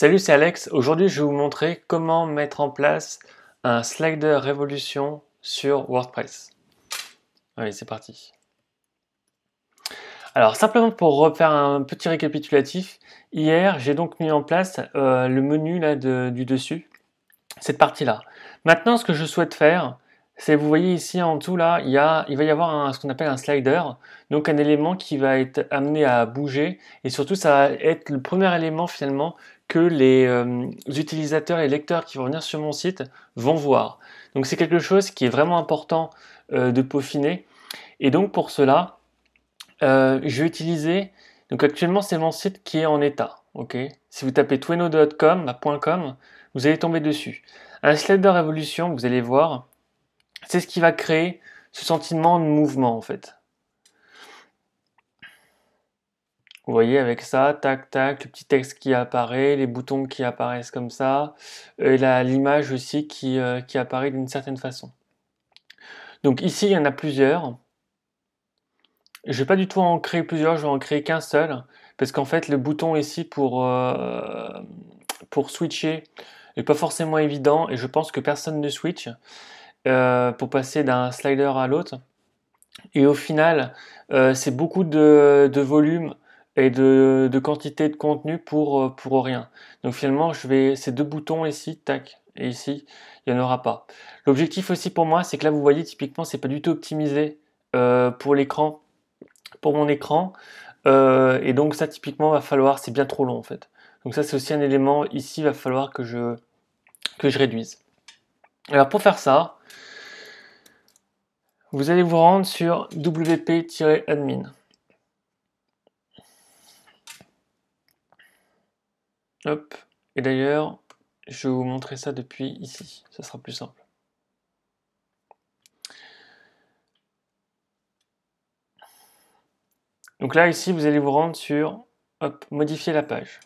Salut, c'est Alex. Aujourd'hui, je vais vous montrer comment mettre en place un slider révolution sur WordPress. Allez, c'est parti. Alors, simplement pour refaire un petit récapitulatif, hier, j'ai donc mis en place le menu là, du dessus, cette partie-là. Maintenant, ce que je souhaite faire, c'est, vous voyez ici en dessous, là, il va y avoir ce qu'on appelle un slider, donc un élément qui va être amené à bouger, et surtout, ça va être le premier élément finalement que les utilisateurs et lecteurs qui vont venir sur mon site vont voir. Donc c'est quelque chose qui est vraiment important de peaufiner, et donc pour cela, je vais utiliser, donc actuellement c'est mon site qui est en état, ok. Si vous tapez tweno.com, vous allez tomber dessus. Un slider évolution, vous allez voir, c'est ce qui va créer ce sentiment de mouvement en fait. Vous voyez avec ça, tac tac, le petit texte qui apparaît, les boutons qui apparaissent comme ça, et l'image aussi qui apparaît d'une certaine façon. Donc ici il y en a plusieurs. Je vais pas du tout en créer plusieurs, je vais en créer qu'un seul, parce qu'en fait le bouton ici pour switcher n'est pas forcément évident, et je pense que personne ne switch pour passer d'un slider à l'autre. Et au final, c'est beaucoup de volume et de quantité de contenu pour rien. Donc finalement, ces deux boutons ici, tac, et ici, il n'y en aura pas. L'objectif aussi pour moi, c'est que là, vous voyez, typiquement, c'est pas du tout optimisé pour l'écran, pour mon écran. Et donc ça, typiquement, va falloir, c'est bien trop long en fait. Donc ça, c'est aussi un élément, ici, il va falloir que je réduise. Alors pour faire ça, vous allez vous rendre sur wp-admin. Hop. Et d'ailleurs, je vais vous montrer ça depuis ici. Ça sera plus simple. Donc là, ici, vous allez vous rendre sur hop, modifier la page.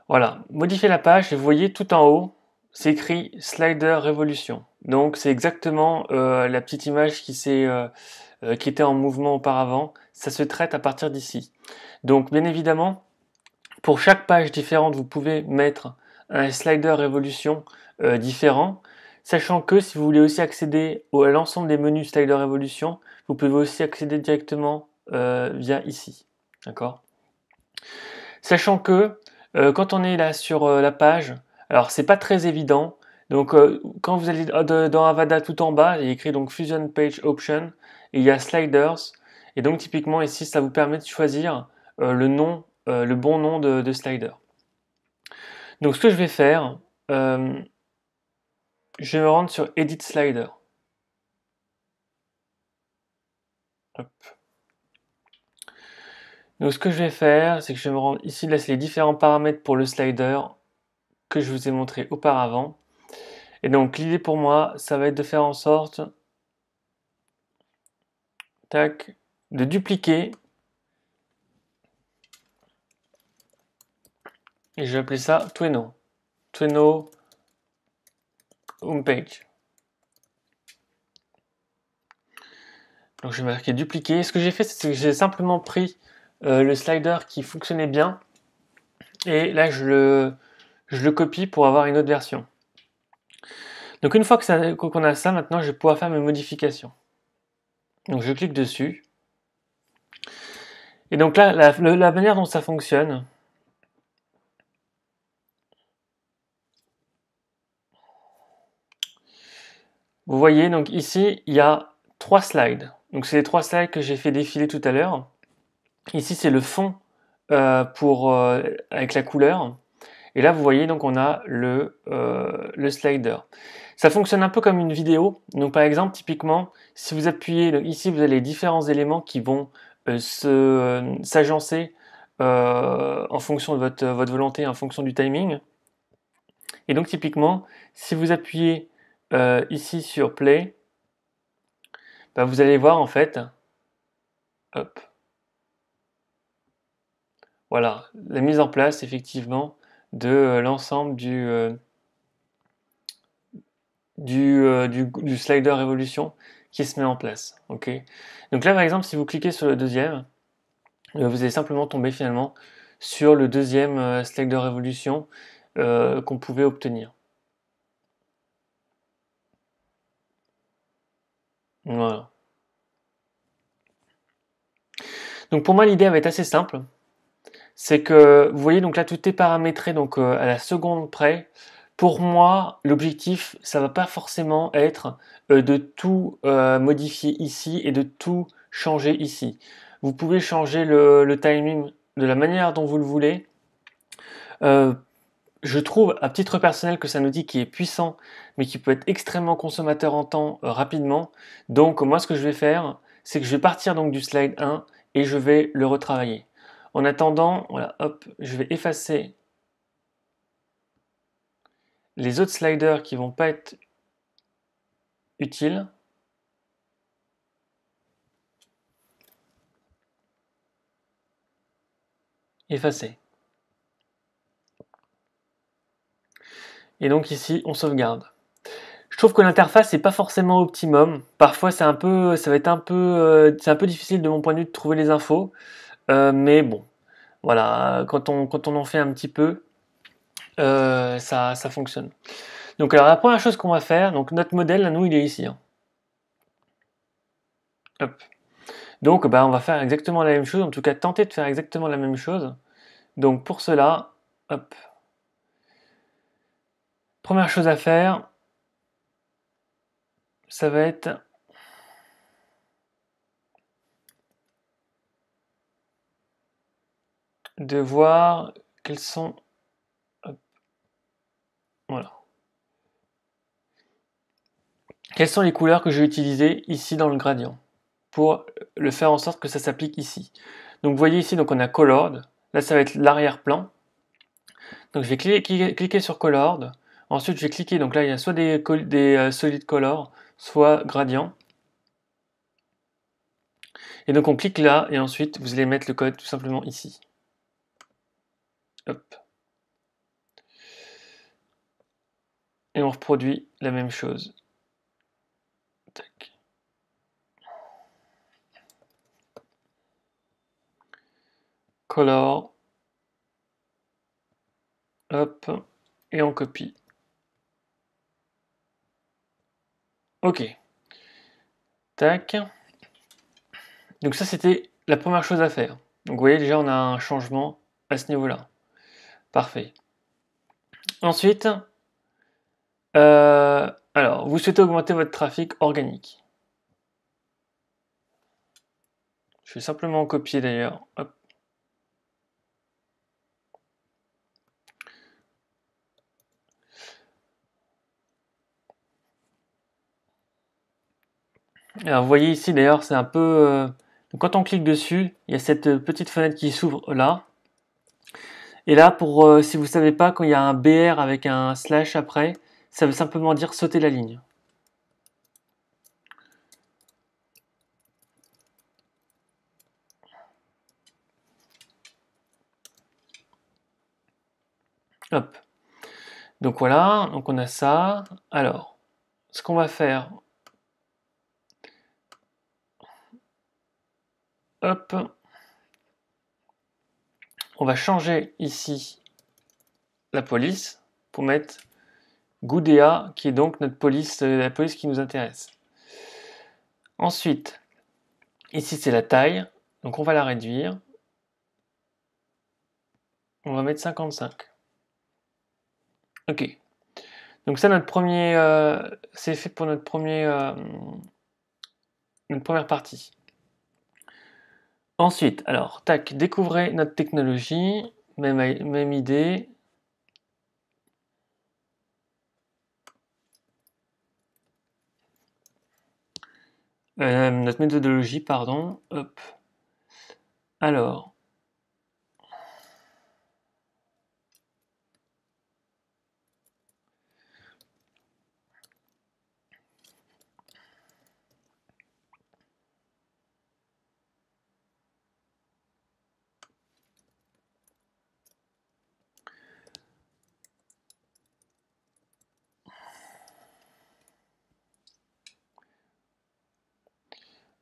Voilà, modifier la page et vous voyez tout en haut, c'est écrit Slider Révolution. Donc c'est exactement la petite image qui était en mouvement auparavant. Ça se traite à partir d'ici. Donc bien évidemment, pour chaque page différente, vous pouvez mettre un slider Révolution différent. Sachant que si vous voulez aussi accéder à l'ensemble des menus Slider Révolution, vous pouvez aussi accéder directement via ici. D'accord ? Sachant que quand on est là sur la page, alors c'est pas très évident. Donc quand vous allez dans Avada tout en bas, il y a écrit donc Fusion Page Option et il y a Sliders. Et donc typiquement ici, ça vous permet de choisir le bon nom de slider. Donc ce que je vais faire, je vais me rendre sur Edit Slider. Hop. Donc ce que je vais faire, c'est que je vais me rendre ici, là c'est les différents paramètres pour le slider que je vous ai montré auparavant. Et donc l'idée pour moi, ça va être de faire en sorte, tac, de dupliquer, et je vais appeler ça Tweno Homepage. Donc je vais marquer dupliquer. Ce que j'ai fait, c'est que j'ai simplement pris le slider qui fonctionnait bien, et là je le copie pour avoir une autre version. Donc une fois qu'on a ça, maintenant je vais pouvoir faire mes modifications. Donc je clique dessus. Et donc là, la manière dont ça fonctionne, vous voyez, donc ici, il y a 3 slides. Donc c'est les 3 slides que j'ai fait défiler tout à l'heure. Ici, c'est le fond avec la couleur. Et là, vous voyez, donc on a le slider. Ça fonctionne un peu comme une vidéo. Donc par exemple, typiquement, si vous appuyez, donc ici, vous avez les différents éléments qui vont s'agencer en fonction de votre volonté, en fonction du timing. Et donc typiquement, si vous appuyez ici sur Play, bah, vous allez voir en fait, hop, voilà, la mise en place effectivement de l'ensemble du slider révolution qui se met en place. Ok. Donc là, par exemple, si vous cliquez sur le deuxième, vous allez simplement tomber finalement sur le deuxième slider révolution qu'on pouvait obtenir. Voilà. Donc pour moi, l'idée va être assez simple. C'est que, vous voyez, donc là, tout est paramétré donc, à la seconde près. Pour moi, l'objectif, ça va pas forcément être de tout modifier ici et de tout changer ici. Vous pouvez changer le timing de la manière dont vous le voulez. Je trouve, à titre personnel, que c'est un outil qui est puissant, mais qui peut être extrêmement consommateur en temps rapidement. Donc, moi, ce que je vais faire, c'est que je vais partir donc du slide 1 et je vais le retravailler. En attendant, voilà, hop, je vais effacer les autres sliders qui vont pas être utiles. Effacer. Et donc ici, on sauvegarde. Je trouve que l'interface n'est pas forcément optimum. Parfois, ça va être c'est un peu difficile de mon point de vue de trouver les infos. Mais bon, voilà, quand on en fait un petit peu, ça fonctionne. Donc alors la première chose qu'on va faire, donc notre modèle, là, nous, il est ici. Hein. Hop. Donc bah, on va faire exactement la même chose, en tout cas tenter de faire exactement la même chose. Donc pour cela, hop. Première chose à faire, ça va être de voir quelles sont... Hop, voilà. Quelles sont les couleurs que je vais utiliser ici dans le gradient pour le faire en sorte que ça s'applique ici. Donc vous voyez ici, donc on a Colored. Là, ça va être l'arrière-plan. Donc je vais cliquer sur Colored. Ensuite, je vais cliquer. Donc là, il y a soit des Solid Color, soit Gradient. Et donc on clique là, et ensuite, vous allez mettre le code tout simplement ici. Hop. Et on reproduit la même chose. Tac. Color. Hop. Et on copie. Ok. Tac. Donc ça, c'était la première chose à faire. Donc vous voyez, déjà, on a un changement à ce niveau-là. Parfait. Ensuite, alors, vous souhaitez augmenter votre trafic organique. Je vais simplement copier d'ailleurs. Hop. Alors, vous voyez ici d'ailleurs, c'est un peu... quand on clique dessus, il y a cette petite fenêtre qui s'ouvre là. Et là, si vous ne savez pas, quand il y a un BR avec un slash après, ça veut simplement dire sauter la ligne. Hop. Donc voilà, donc on a ça. Alors, ce qu'on va faire, hop, on va changer ici la police pour mettre Goudéa, qui est donc notre police, la police qui nous intéresse. Ensuite, ici c'est la taille, donc on va la réduire. On va mettre 55. Ok. Donc ça, c'est fait pour notre première partie. Ensuite, alors, tac, découvrez notre technologie, même idée. Notre méthodologie, pardon. Hop. Alors,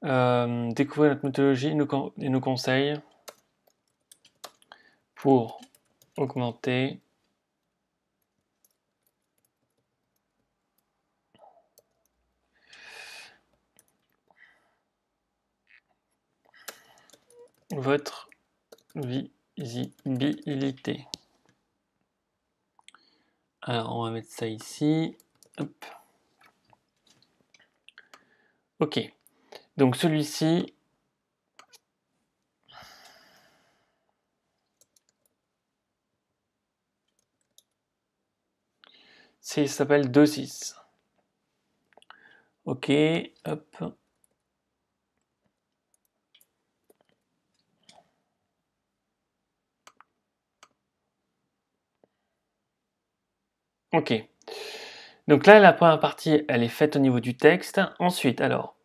Découvrir notre méthodologie et nos conseils pour augmenter votre visibilité. Alors, on va mettre ça ici. Hop. Ok. Donc, celui-ci, ça s'appelle 2.6. Ok. Hop. Ok. Donc là, la première partie, elle est faite au niveau du texte. Ensuite, alors,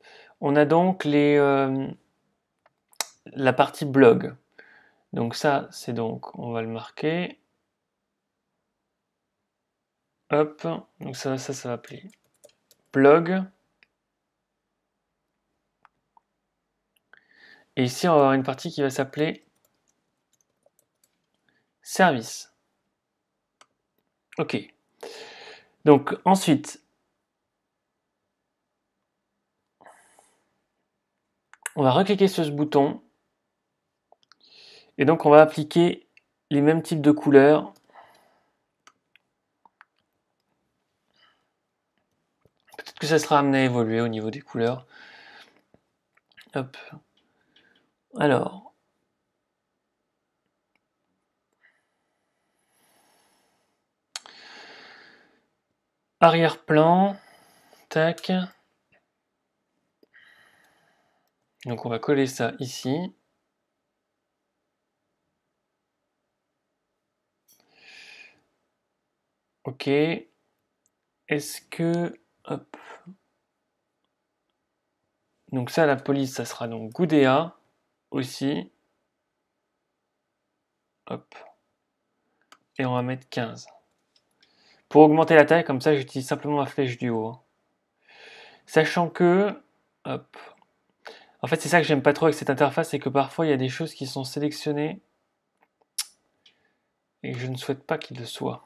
on a donc la partie blog. Donc ça, c'est donc, on va le marquer. Hop. Donc ça va appeler blog. Et ici, on va avoir une partie qui va s'appeler service. Ok. Donc ensuite, on va recliquer sur ce bouton. Et donc, on va appliquer les mêmes types de couleurs. Peut-être que ça sera amené à évoluer au niveau des couleurs. Hop. Alors. Arrière-plan. Tac. Donc, on va coller ça ici. Ok. Est-ce que... Hop. Donc ça, la police, ça sera donc Goudéa aussi. Hop. Et on va mettre 15. Pour augmenter la taille, comme ça, j'utilise simplement ma flèche du haut. Sachant que... Hop. En fait, c'est ça que j'aime pas trop avec cette interface, c'est que parfois, il y a des choses qui sont sélectionnées et que je ne souhaite pas qu'il le soit.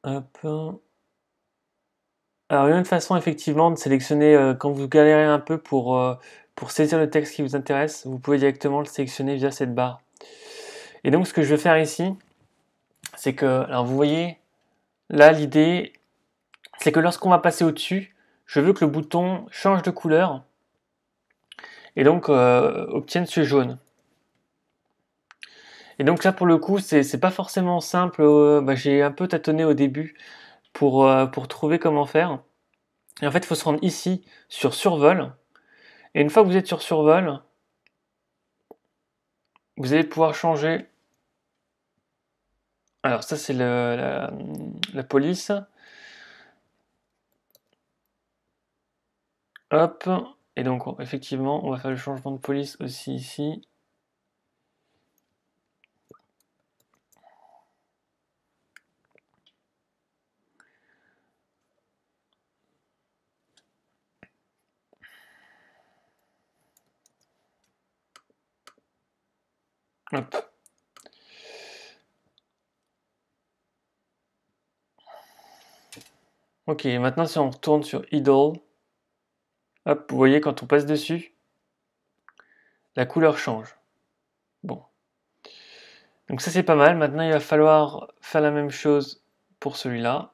Hop. Alors, une autre façon, effectivement, de sélectionner, quand vous galérez un peu pour saisir le texte qui vous intéresse, vous pouvez directement le sélectionner via cette barre. Et donc, ce que je vais faire ici, c'est que, alors vous voyez, là, l'idée, c'est que lorsqu'on va passer au-dessus, je veux que le bouton change de couleur et donc obtienne ce jaune. Et donc là, pour le coup, c'est pas forcément simple. J'ai un peu tâtonné au début pour trouver comment faire. Et en fait, il faut se rendre ici sur survol. Et une fois que vous êtes sur survol, vous allez pouvoir changer. Alors ça, c'est la police. Hop. Et donc, effectivement, on va faire le changement de police aussi ici. Hop. Ok, maintenant si on retourne sur Idle, hop, vous voyez quand on passe dessus, la couleur change. Bon. Donc ça c'est pas mal. Maintenant il va falloir faire la même chose pour celui-là.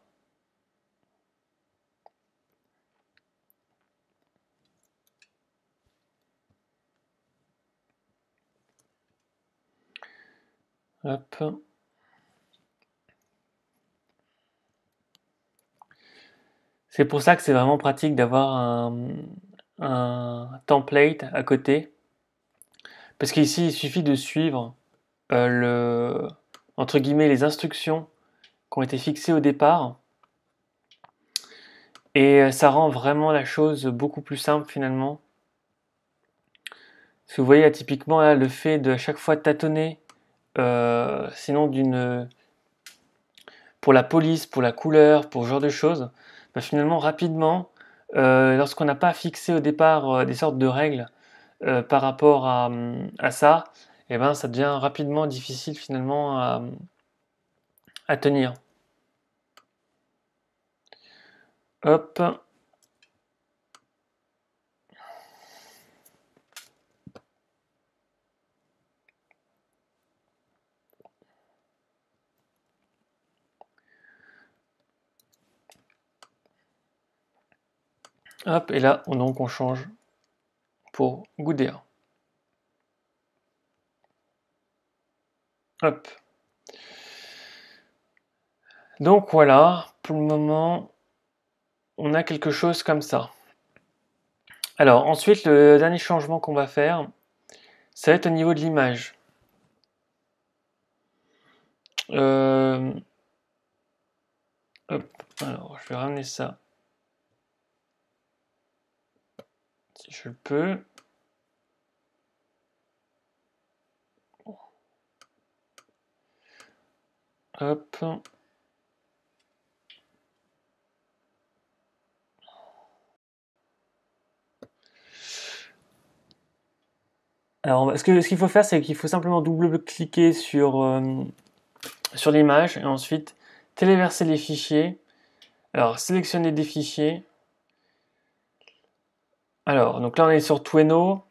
Hop. C'est pour ça que c'est vraiment pratique d'avoir un template à côté. Parce qu'ici il suffit de suivre entre guillemets les instructions qui ont été fixées au départ. Et ça rend vraiment la chose beaucoup plus simple finalement. Parce que vous voyez là, typiquement là, le fait de à chaque fois tâtonner, sinon pour la police, pour la couleur, pour ce genre de choses, bah, finalement rapidement, lorsqu'on n'a pas fixé au départ des sortes de règles par rapport à ça, et ben ça devient rapidement difficile finalement à tenir. Hop. Hop, et là donc on change pour Gudea. Hop. Donc voilà, pour le moment, on a quelque chose comme ça. Alors ensuite, le dernier changement qu'on va faire, ça va être au niveau de l'image. Hop, alors je vais ramener ça si je le peux. Hop. Alors ce qu'il faut faire, c'est qu'il faut simplement double-cliquer sur l'image et ensuite téléverser les fichiers. Alors sélectionner des fichiers. Alors donc là on est sur Tweno.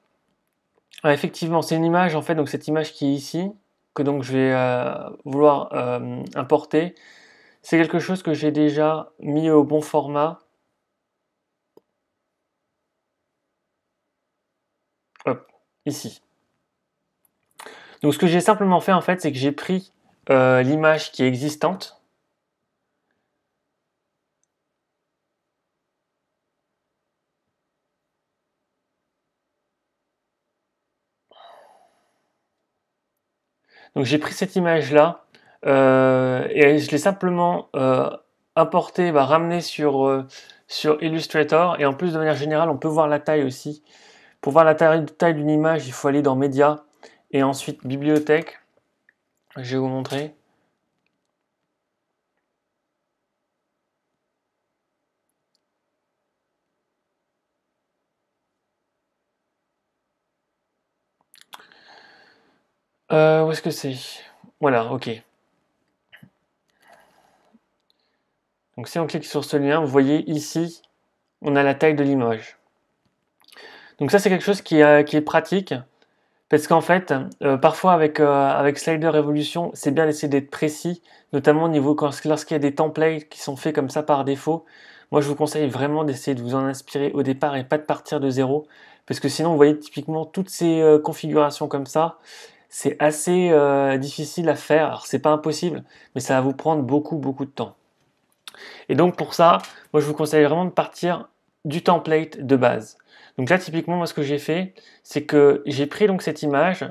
Ah, effectivement, c'est une image en fait, donc cette image qui est ici, que donc je vais vouloir importer. C'est quelque chose que j'ai déjà mis au bon format. Hop, ici. Donc ce que j'ai simplement fait en fait, c'est que j'ai pris l'image qui est existante. Donc j'ai pris cette image-là et je l'ai simplement importée, ramenée sur Illustrator. Et en plus, de manière générale, on peut voir la taille aussi. Pour voir la taille d'une image, il faut aller dans Média et ensuite Bibliothèque. Je vais vous montrer. Où est-ce que c'est? Voilà, ok. Donc si on clique sur ce lien, vous voyez ici, on a la taille de l'image. Donc ça, c'est quelque chose qui est pratique, parce qu'en fait, parfois avec Slider Evolution, c'est bien d'essayer d'être précis, notamment au niveau lorsqu'il y a des templates qui sont faits comme ça par défaut. Moi, je vous conseille vraiment d'essayer de vous en inspirer au départ et pas de partir de zéro, parce que sinon, vous voyez typiquement toutes ces configurations comme ça, c'est assez difficile à faire. Alors, c'est pas impossible, mais ça va vous prendre beaucoup, beaucoup de temps. Et donc pour ça, moi je vous conseille vraiment de partir du template de base. Donc là typiquement moi ce que j'ai fait, c'est que j'ai pris donc cette image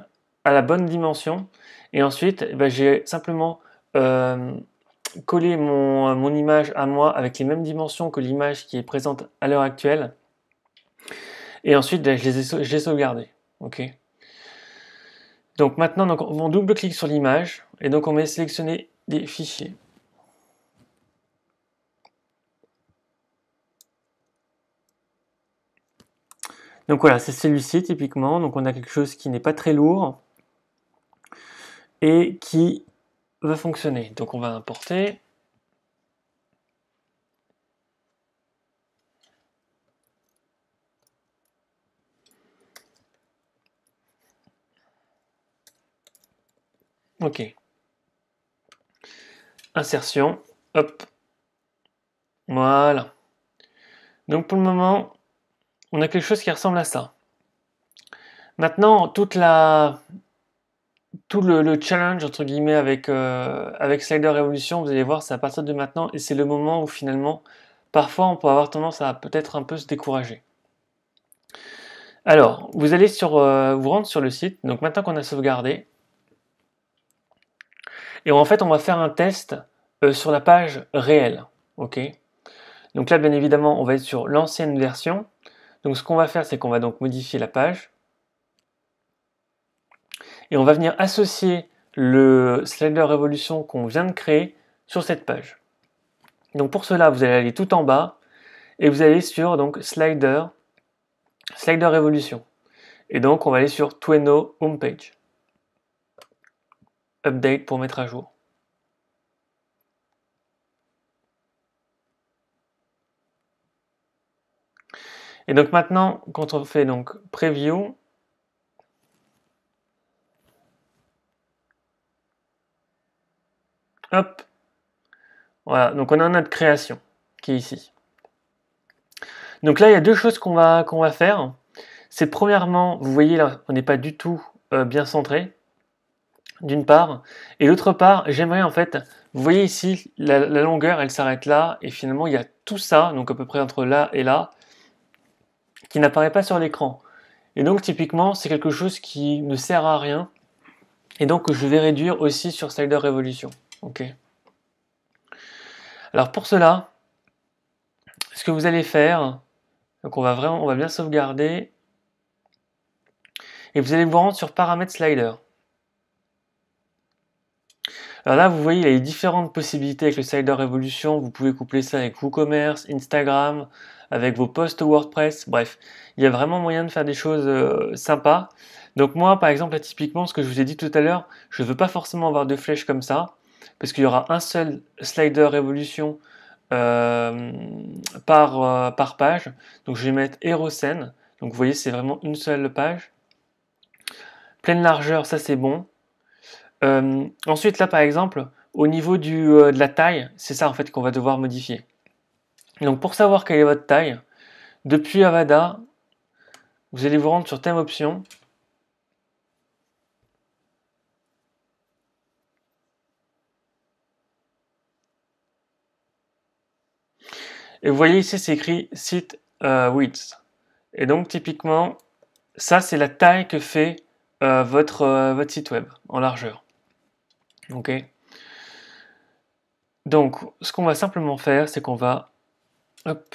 à la bonne dimension et ensuite j'ai simplement collé mon image à moi avec les mêmes dimensions que l'image qui est présente à l'heure actuelle. Et ensuite je l'ai sauvegardé. Ok. Donc maintenant on double-clique sur l'image et donc on va sélectionner des fichiers. Donc voilà, c'est celui-ci typiquement. Donc on a quelque chose qui n'est pas très lourd et qui va fonctionner. Donc on va importer. Ok. Insertion. Hop. Voilà. Donc pour le moment, on a quelque chose qui ressemble à ça. Maintenant, tout le challenge entre guillemets avec Slider Evolution, vous allez voir, c'est à partir de maintenant et c'est le moment où finalement, parfois, on peut avoir tendance à peut-être un peu se décourager. Alors, vous allez vous rendre sur le site. Donc maintenant qu'on a sauvegardé, et en fait, on va faire un test sur la page réelle. Ok. Donc là, bien évidemment, on va être sur l'ancienne version. Donc ce qu'on va faire, c'est qu'on va donc modifier la page. Et on va venir associer le slider révolution qu'on vient de créer sur cette page. Donc pour cela, vous allez aller tout en bas et vous allez sur donc slider révolution. Et donc on va aller sur Tweno homepage. Update pour mettre à jour. Et donc maintenant, quand on fait donc preview, hop, voilà, donc on a notre création qui est ici. Donc là, il y a deux choses qu'on va faire. C'est premièrement, vous voyez là, on n'est pas du tout bien centré, d'une part. Et d'autre part, j'aimerais en fait, vous voyez ici, la longueur, elle s'arrête là. Et finalement, il y a tout ça, donc à peu près entre là et là, qui n'apparaît pas sur l'écran. Et donc typiquement, c'est quelque chose qui ne sert à rien. Et donc je vais réduire aussi sur Slider Revolution. Ok. Alors pour cela, ce que vous allez faire, donc on va bien sauvegarder. Et vous allez vous rendre sur Paramètres Slider. Alors là, vous voyez, il y a les différentes possibilités avec le Slider Revolution. Vous pouvez coupler ça avec WooCommerce, Instagram, avec vos posts WordPress. Bref, il y a vraiment moyen de faire des choses sympas. Donc moi, par exemple, là, typiquement, ce que je vous ai dit tout à l'heure, je ne veux pas forcément avoir de flèches comme ça, parce qu'il y aura un seul Slider Revolution par page. Donc je vais mettre HeroSen. Donc vous voyez, c'est vraiment une seule page. Pleine largeur, ça c'est bon. Ensuite, là, par exemple, au niveau de la taille, c'est ça en fait qu'on va devoir modifier. Donc, pour savoir quelle est votre taille, depuis Avada, vous allez vous rendre sur Thème Options. Et vous voyez ici, c'est écrit Site Width. Et donc, typiquement, ça, c'est la taille que fait votre site web en largeur. Ok. Donc, ce qu'on va simplement faire, c'est qu'on va, hop,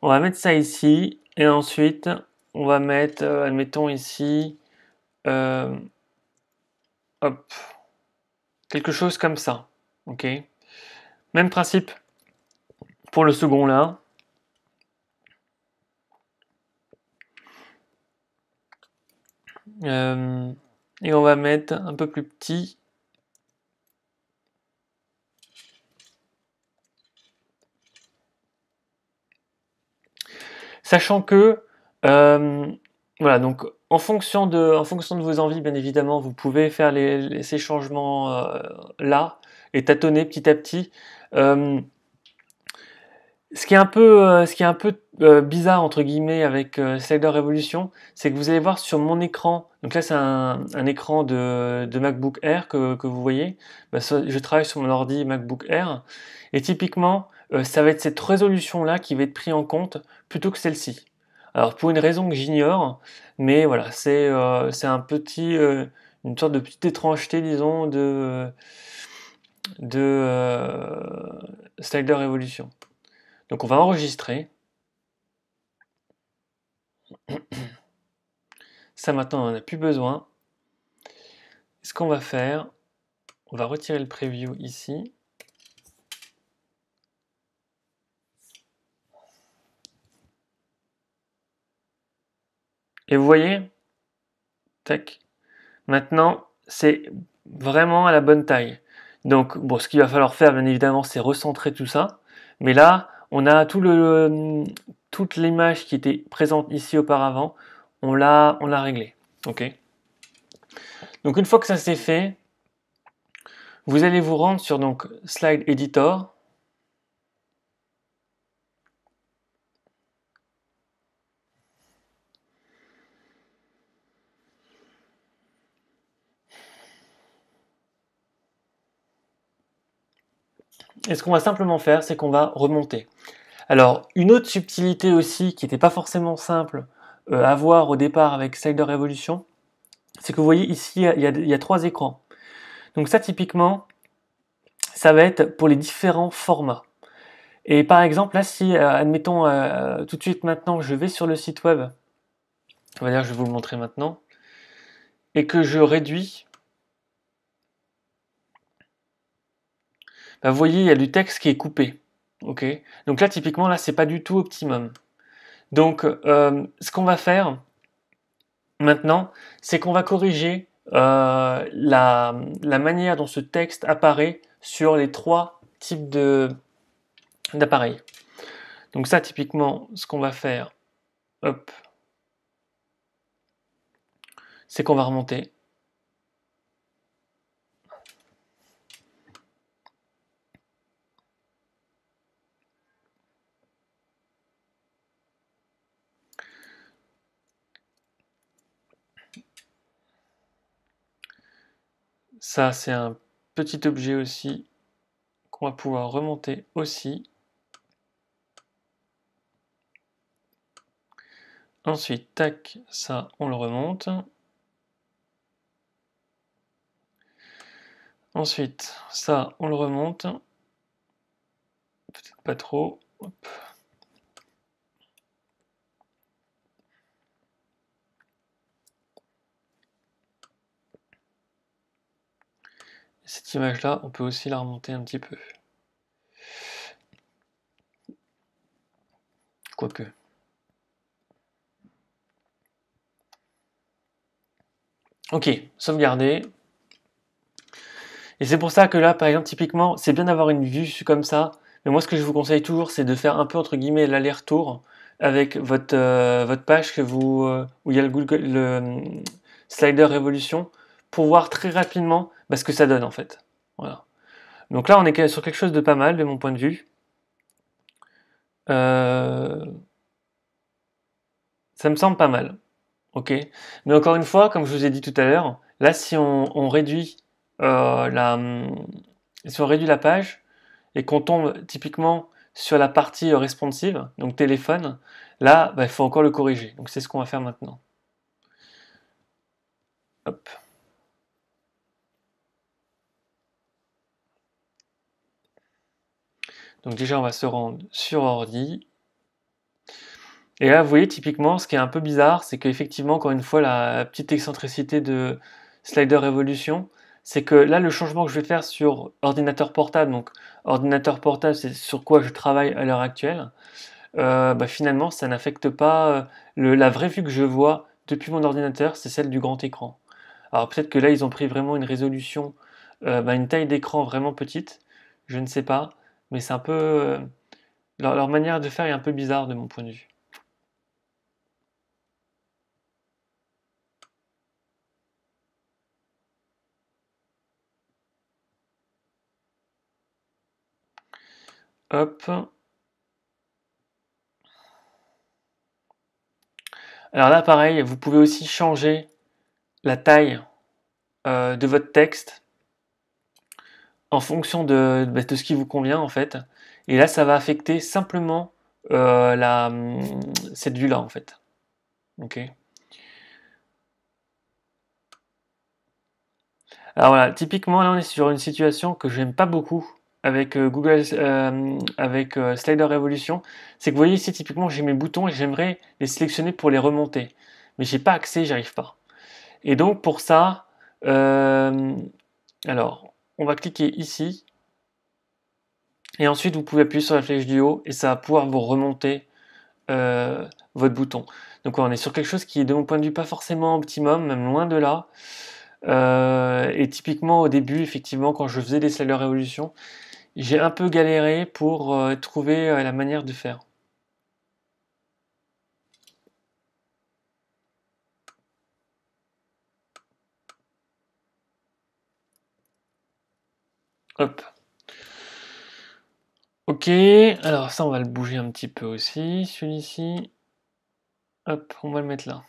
on va mettre ça ici, et ensuite, on va mettre, admettons ici, hop, quelque chose comme ça. Ok. Même principe pour le second là. Et on va mettre un peu plus petit. Sachant que, voilà, donc en fonction de vos envies, bien évidemment, vous pouvez faire ces changements là et tâtonner petit à petit. Ce qui est un peu bizarre entre guillemets avec Slider Revolution, c'est que vous allez voir sur mon écran, donc là c'est un écran de MacBook Air que vous voyez, je travaille sur mon ordi MacBook Air, et typiquement ça va être cette résolution là qui va être prise en compte plutôt que celle-ci. Alors pour une raison que j'ignore, mais voilà, c'est un petit, une sorte de petite étrangeté disons Slider Revolution. Donc on va enregistrer. Ça maintenant on n'en a plus besoin. Ce qu'on va faire, on va retirer le preview ici. Et vous voyez, tac. Maintenant c'est vraiment à la bonne taille. Donc bon, ce qu'il va falloir faire bien évidemment c'est recentrer tout ça. Mais là on a toute l'image qui était présente ici auparavant, on l'a réglé. Ok. Donc une fois que ça c'est fait, vous allez vous rendre sur donc Slide Editor. Et ce qu'on va simplement faire, c'est qu'on va remonter. Alors, une autre subtilité aussi, qui n'était pas forcément simple à voir au départ avec Slider Revolution, c'est que vous voyez ici, il y a 3 écrans. Donc ça, typiquement, ça va être pour les différents formats. Et par exemple, là, si, admettons, tout de suite maintenant, je vais sur le site web, on va dire, je vais vous le montrer maintenant, et que je réduis, bah, vous voyez, il y a du texte qui est coupé. Ok. Donc là, typiquement, là, c'est pas du tout optimum. Donc, ce qu'on va faire maintenant, c'est qu'on va corriger la manière dont ce texte apparaît sur les 3 types d'appareils. Donc ça, typiquement, ce qu'on va faire, hop, c'est qu'on va remonter. Ça, c'est un petit objet aussi qu'on va pouvoir remonter aussi. Ensuite, tac, ça, on le remonte. Ensuite, ça, on le remonte. Peut-être pas trop. Hop. Cette image-là, on peut aussi la remonter un petit peu. Quoique. Ok, sauvegarder. Et c'est pour ça que là, par exemple, typiquement, c'est bien d'avoir une vue comme ça. Mais moi, ce que je vous conseille toujours, c'est de faire un peu, entre guillemets, l'aller-retour avec votre page que où il y a le slider révolution pour voir très rapidement ce que ça donne, en fait. Voilà. Donc là, on est sur quelque chose de pas mal, de mon point de vue. Euh, Ça me semble pas mal. Ok. Mais encore une fois, comme je vous ai dit tout à l'heure, là, si on réduit si on réduit la page et qu'on tombe typiquement sur la partie responsive, donc téléphone, là, il faut encore le corriger. Donc c'est ce qu'on va faire maintenant. Hop. Donc déjà, on va se rendre sur ordi. Et là, vous voyez, typiquement, ce qui est un peu bizarre, c'est qu'effectivement, encore une fois, la petite excentricité de Slider Evolution, c'est que là, le changement que je vais faire sur ordinateur portable, donc ordinateur portable, c'est sur quoi je travaille à l'heure actuelle, finalement, ça n'affecte pas la vraie vue que je vois depuis mon ordinateur, c'est celle du grand écran. Alors peut-être que là, ils ont pris vraiment une résolution, une taille d'écran vraiment petite, je ne sais pas, mais c'est un peu... leur manière de faire est un peu bizarre de mon point de vue. Hop. Alors là, pareil, vous pouvez aussi changer la taille de votre texte en fonction de ce qui vous convient en fait. Et là, ça va affecter simplement cette vue-là en fait. Ok. Alors voilà, typiquement là, on est sur une situation que j'aime pas beaucoup avec Slider Revolution. C'est que vous voyez ici, typiquement, j'ai mes boutons et j'aimerais les sélectionner pour les remonter. Mais j'ai pas accès, j'arrive pas. Et donc pour ça, alors, on va cliquer ici. Et ensuite, vous pouvez appuyer sur la flèche du haut et ça va pouvoir vous remonter euh, votre bouton. Donc on est sur quelque chose qui est de mon point de vue pas forcément optimum, même loin de là. Et typiquement au début, effectivement, quand je faisais des Slider Révolution, j'ai un peu galéré pour trouver la manière de faire. Hop. Ok, alors ça on va le bouger un petit peu aussi, celui-ci. Hop, on va le mettre là.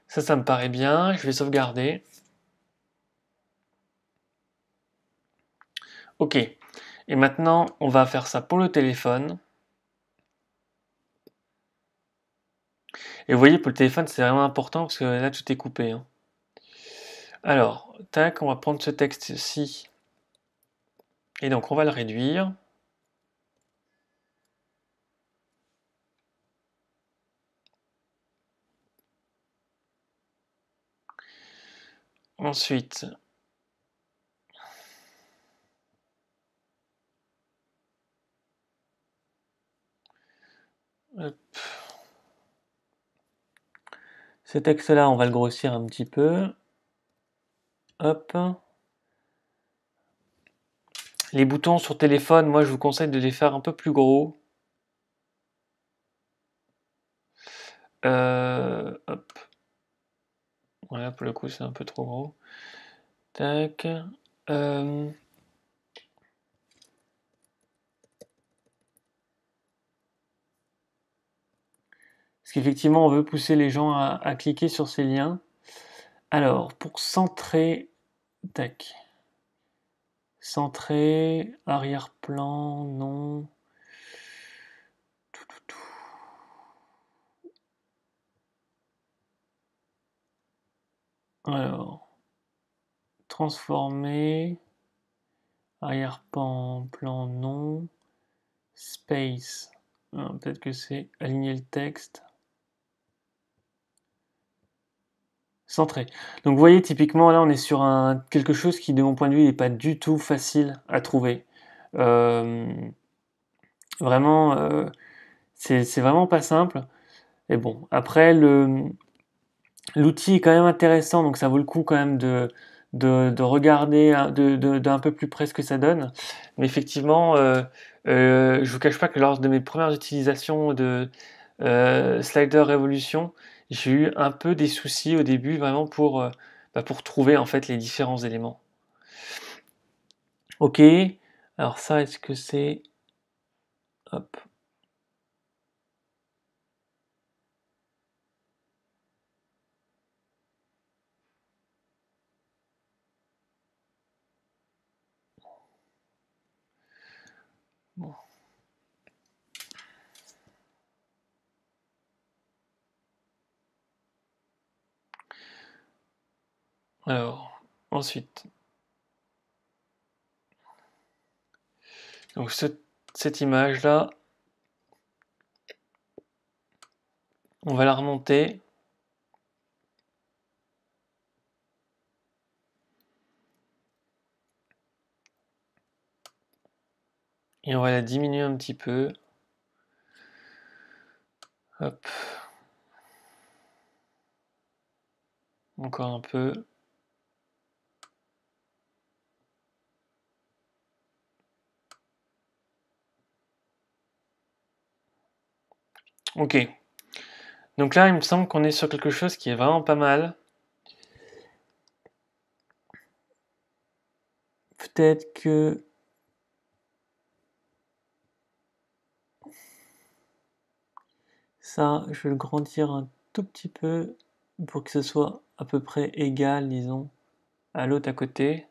Ça me paraît bien, je vais sauvegarder. Ok. Et maintenant, on va faire ça pour le téléphone. Et vous voyez, pour le téléphone, c'est vraiment important parce que là, tout est coupé. Hein. Alors, tac, on va prendre ce texte-ci. Et donc, on va le réduire. Ensuite, hop. Ce texte-là, on va le grossir un petit peu. Hop. Les boutons sur téléphone, moi, je vous conseille de les faire un peu plus gros. Hop. Voilà, pour le coup, c'est un peu trop gros. Tac. Parce qu'effectivement, on veut pousser les gens à cliquer sur ces liens. Alors, pour centrer, tac. Centrer, arrière-plan, non. Alors, transformer, arrière-plan, plan, non. Space, peut-être que c'est aligner le texte. Centré. Donc vous voyez, typiquement, là, on est sur quelque chose qui, de mon point de vue, n'est pas du tout facile à trouver. Vraiment, c'est vraiment pas simple. Et bon, après, l'outil est quand même intéressant, donc ça vaut le coup quand même de regarder d'un peu plus près ce que ça donne. Mais effectivement, je vous cache pas que lors de mes premières utilisations de Slider Revolution, j'ai eu un peu des soucis au début, vraiment pour trouver en fait les différents éléments. Ok, alors ça, est-ce que c'est... Hop. Bon. Alors, ensuite, donc cette image-là, on va la remonter. Et on va la diminuer un petit peu. Hop. Encore un peu. Ok. Donc là, il me semble qu'on est sur quelque chose qui est vraiment pas mal. Peut-être que... Ça, je vais le grandir un tout petit peu pour que ce soit à peu près égal, disons, à l'autre à côté.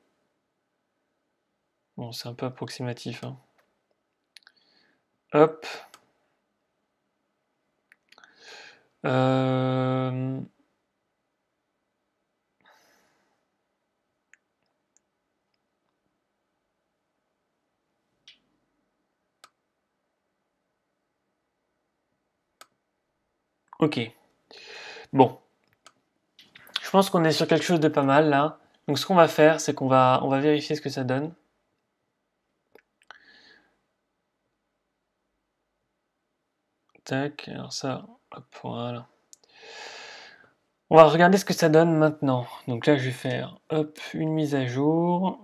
Bon, c'est un peu approximatif. Hein. Hop. Euh... Ok. Bon. Je pense qu'on est sur quelque chose de pas mal là. Donc ce qu'on va faire, c'est qu'on va vérifier ce que ça donne. Tac, alors ça, hop, voilà. On va regarder ce que ça donne maintenant. Donc là, je vais faire hop, une mise à jour.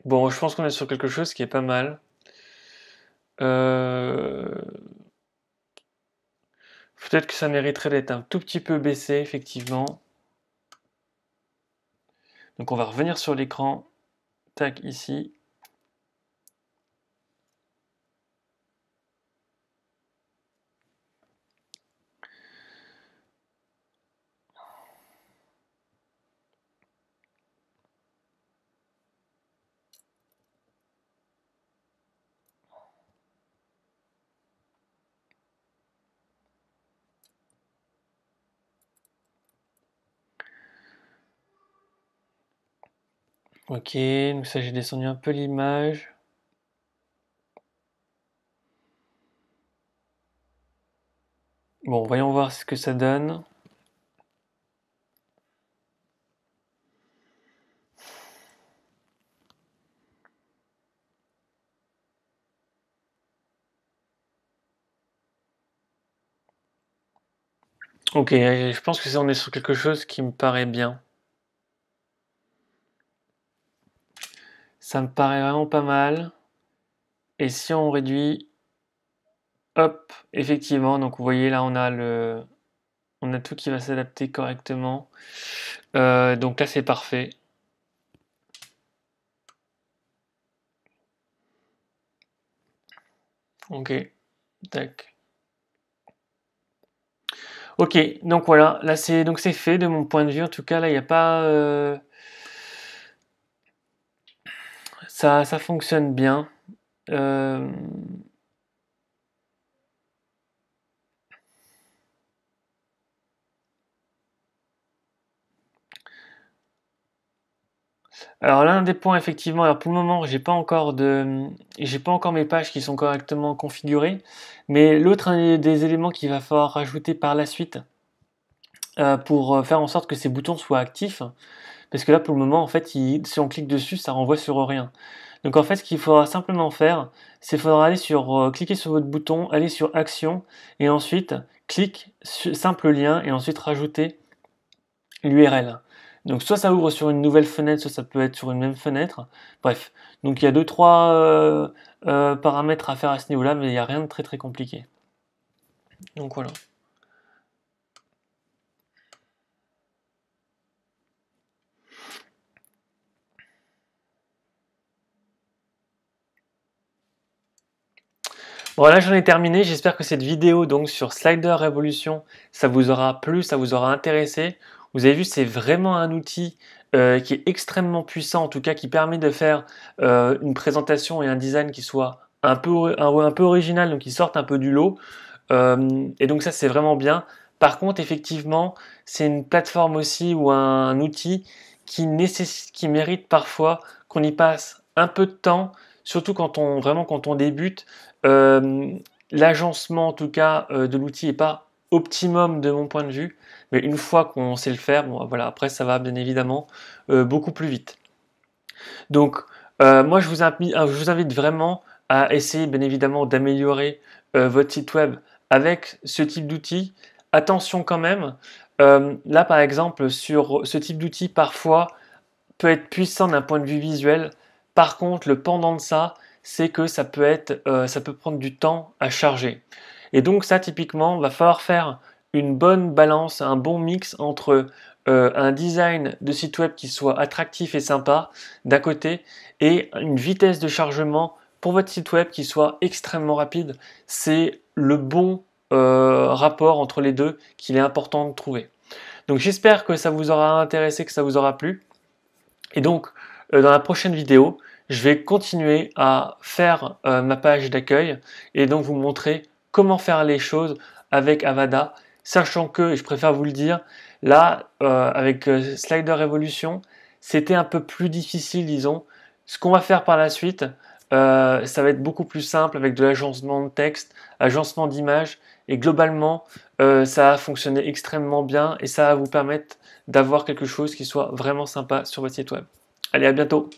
Bon, je pense qu'on est sur quelque chose qui est pas mal. Peut-être que ça mériterait d'être un tout petit peu baissé, effectivement. Donc on va revenir sur l'écran. Tac, ici. Ok, donc ça j'ai descendu un peu l'image. Bon, voyons voir ce que ça donne. Ok, je pense que on est sur quelque chose qui me paraît bien. Ça me paraît vraiment pas mal. Et si on réduit, hop, effectivement, donc vous voyez là on a tout qui va s'adapter correctement. Donc là c'est parfait. Ok, tac. Ok, donc voilà, là c'est fait de mon point de vue. En tout cas, là il n'y a pas ça fonctionne bien. Euh, Alors l'un des points effectivement, alors pour le moment j'ai pas encore mes pages qui sont correctement configurées, mais l'autre un des éléments qu'il va falloir rajouter par la suite pour faire en sorte que ces boutons soient actifs, parce que là pour le moment en fait si on clique dessus ça renvoie sur rien. Donc en fait ce qu'il faudra simplement faire, c'est qu'il faudra aller cliquer sur votre bouton, aller sur action et ensuite simple lien et ensuite rajouter l'URL. Donc soit ça ouvre sur une nouvelle fenêtre, soit ça peut être sur une même fenêtre. Bref, donc il y a deux trois paramètres à faire à ce niveau-là, mais il n'y a rien de très très compliqué. Donc voilà. Voilà, j'en ai terminé. J'espère que cette vidéo donc sur Slider Revolution, ça vous aura plu, ça vous aura intéressé. Vous avez vu, c'est vraiment un outil qui est extrêmement puissant, en tout cas qui permet de faire une présentation et un design qui soit un peu original, donc qui sortent un peu du lot. Et donc ça, c'est vraiment bien. Par contre, effectivement, c'est une plateforme aussi ou un outil qui mérite parfois qu'on y passe un peu de temps, surtout quand on débute. Euh, L'agencement, en tout cas, de l'outil n'est pas optimum de mon point de vue, mais une fois qu'on sait le faire, bon, voilà, après ça va bien évidemment beaucoup plus vite. Donc, moi, je vous invite vraiment à essayer, bien évidemment, d'améliorer votre site web avec ce type d'outil. Attention quand même, là, par exemple, sur ce type d'outil, parfois, peut être puissant d'un point de vue visuel. Par contre, le pendant de ça, c'est que ça peut prendre du temps à charger. Et donc ça, typiquement, va falloir faire une bonne balance, un bon mix entre un design de site web qui soit attractif et sympa d'un côté et une vitesse de chargement pour votre site web qui soit extrêmement rapide. C'est le bon rapport entre les deux qu'il est important de trouver. Donc j'espère que ça vous aura intéressé, que ça vous aura plu. Et donc, dans la prochaine vidéo, je vais continuer à faire ma page d'accueil et donc vous montrer comment faire les choses avec Avada, sachant que, et je préfère vous le dire, là, avec Slider Evolution, c'était un peu plus difficile, disons. Ce qu'on va faire par la suite, ça va être beaucoup plus simple avec de l'agencement de texte, agencement d'images, et globalement, ça a fonctionné extrêmement bien et ça va vous permettre d'avoir quelque chose qui soit vraiment sympa sur votre site web. Allez, à bientôt!